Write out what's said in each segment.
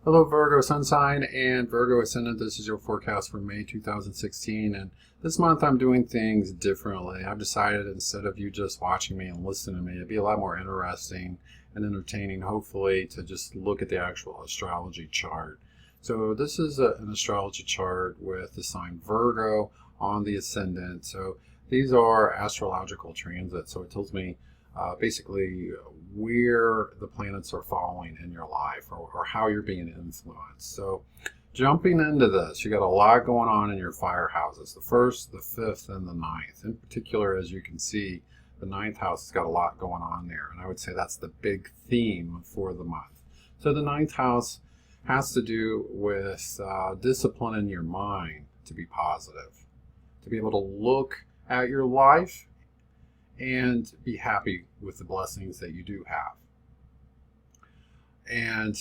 Hello, Virgo Sun sign and Virgo Ascendant. This is your forecast for May 2016. And this month I'm doing things differently. I've decided instead of you just watching me and listening to me, it'd be a lot more interesting and entertaining, hopefully, to just look at the actual astrology chart. So this is an astrology chart with the sign Virgo on the ascendant. So these are astrological transits. So it tells me basically where the planets are falling in your life, or how you're being influenced. So jumping into this, you got a lot going on in your fire houses, the first, the fifth, and the ninth. In particular, as you can see, the ninth house has got a lot going on there, and I would say that's the big theme for the month. So the ninth house has to do with discipline in your mind to be positive, to be able to look at your life and be happy with the blessings that you do have. And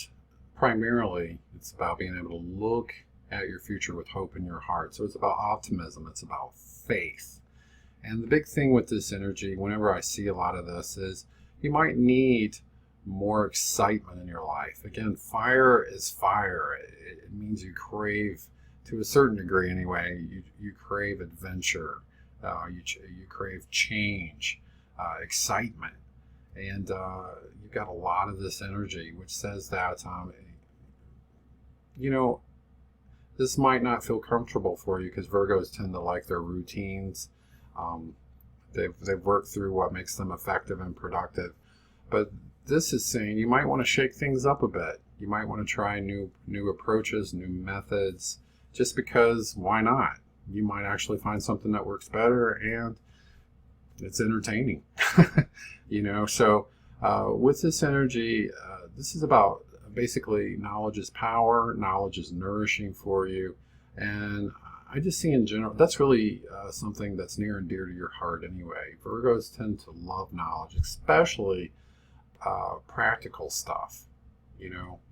primarily, it's about being able to look at your future with hope in your heart. So it's about optimism, it's about faith. And the big thing with this energy, whenever I see a lot of this, is you might need more excitement in your life. Again, fire is fire. It means you crave, to a certain degree anyway, you crave adventure. You crave change, excitement, and you've got a lot of this energy, which says that this might not feel comfortable for you, because Virgos tend to like their routines. They've worked through what makes them effective and productive, but this is saying you might want to shake things up a bit. You might want to try new approaches, new methods, just because why not? You might actually find something that works better and it's entertaining. So with this energy, this is about basically knowledge is power, knowledge is nourishing for you. And I just see in general, that's really something that's near and dear to your heart anyway. Virgos tend to love knowledge, especially practical stuff,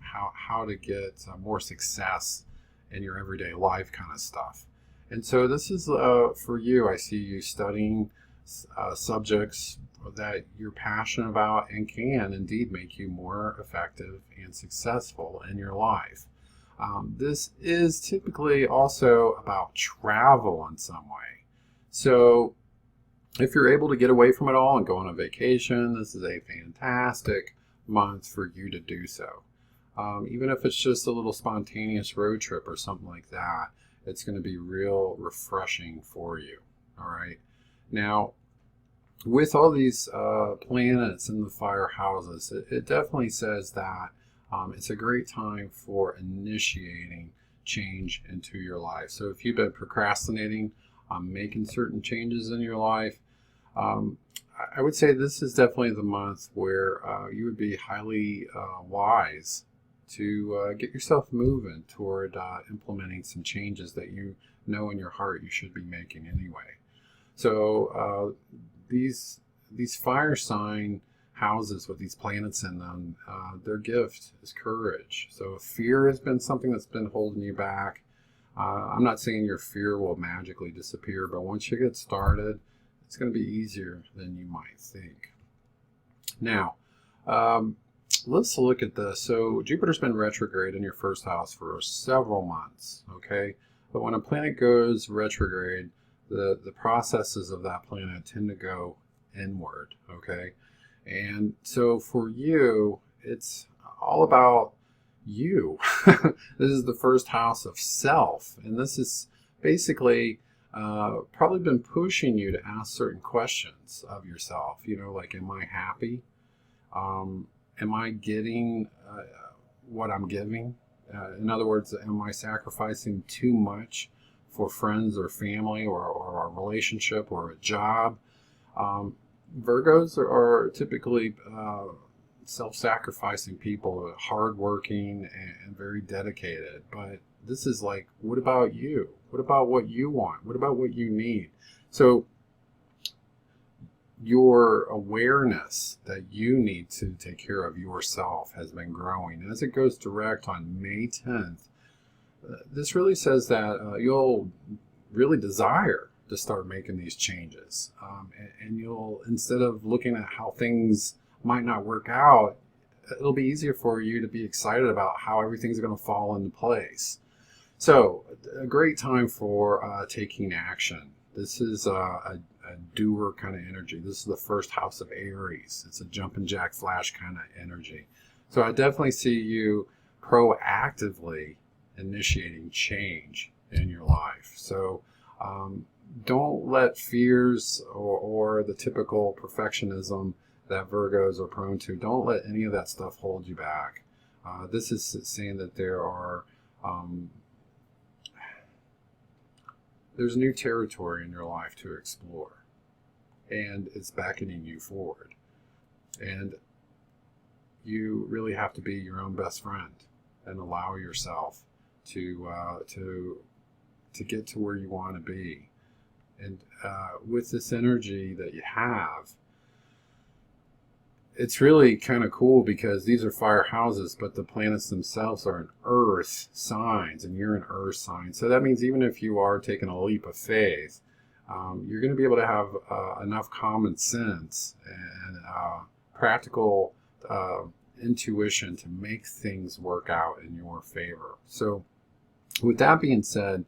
how to get more success in your everyday life kind of stuff. And so this is for you. I see you studying subjects that you're passionate about and can indeed make you more effective and successful in your life. This is typically also about travel in some way. So if you're able to get away from it all and go on a vacation, this is a fantastic month for you to do so. Even if it's just a little spontaneous road trip or something like that, it's going to be real refreshing for you. All right. Now, with all these planets in the fire houses, it definitely says that it's a great time for initiating change into your life. So if you've been procrastinating on making certain changes in your life, I would say this is definitely the month where you would be highly wise to get yourself moving toward implementing some changes that you know in your heart you should be making anyway. So these fire sign houses with these planets in them, their gift is courage. So if fear has been something that's been holding you back, I'm not saying your fear will magically disappear, but once you get started, it's going to be easier than you might think. Now, let's look at this. So Jupiter's been retrograde in your first house for several months, okay? But when a planet goes retrograde, the processes of that planet tend to go inward, okay? And so for you, it's all about you. This is the first house of self, and this is basically probably been pushing you to ask certain questions of yourself, like, am I happy? Am I getting what I'm giving? In other words, am I sacrificing too much for friends or family or a relationship or a job? Virgos are typically self-sacrificing people, hardworking and very dedicated. But this is like, what about you? What about what you want? What about what you need? So your awareness that you need to take care of yourself has been growing. And as it goes direct on May 10th, this really says that you'll really desire to start making these changes. And you'll, instead of looking at how things might not work out, it'll be easier for you to be excited about how everything's going to fall into place. So, a great time for taking action. This is a doer kind of energy. This is the first house of Aries. It's a jumping jack flash kind of energy. So I definitely see you proactively initiating change in your life. So don't let fears or the typical perfectionism that Virgos are prone to, don't let any of that stuff hold you back. This is saying that there's new territory in your life to explore, and it's beckoning you forward. And you really have to be your own best friend and allow yourself to get to where you want to be. And with this energy that you have, it's really kind of cool because these are fire houses, but the planets themselves are in earth signs, and you're an earth sign. So that means even if you are taking a leap of faith, you're going to be able to have enough common sense and practical intuition to make things work out in your favor. So with that being said,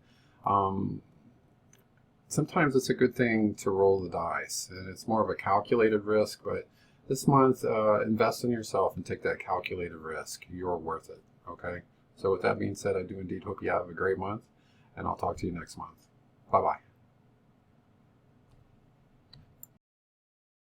sometimes it's a good thing to roll the dice, and it's more of a calculated risk, but this month, invest in yourself and take that calculated risk. You're worth it, okay? So with that being said, I do indeed hope you have a great month, and I'll talk to you next month. Bye-bye.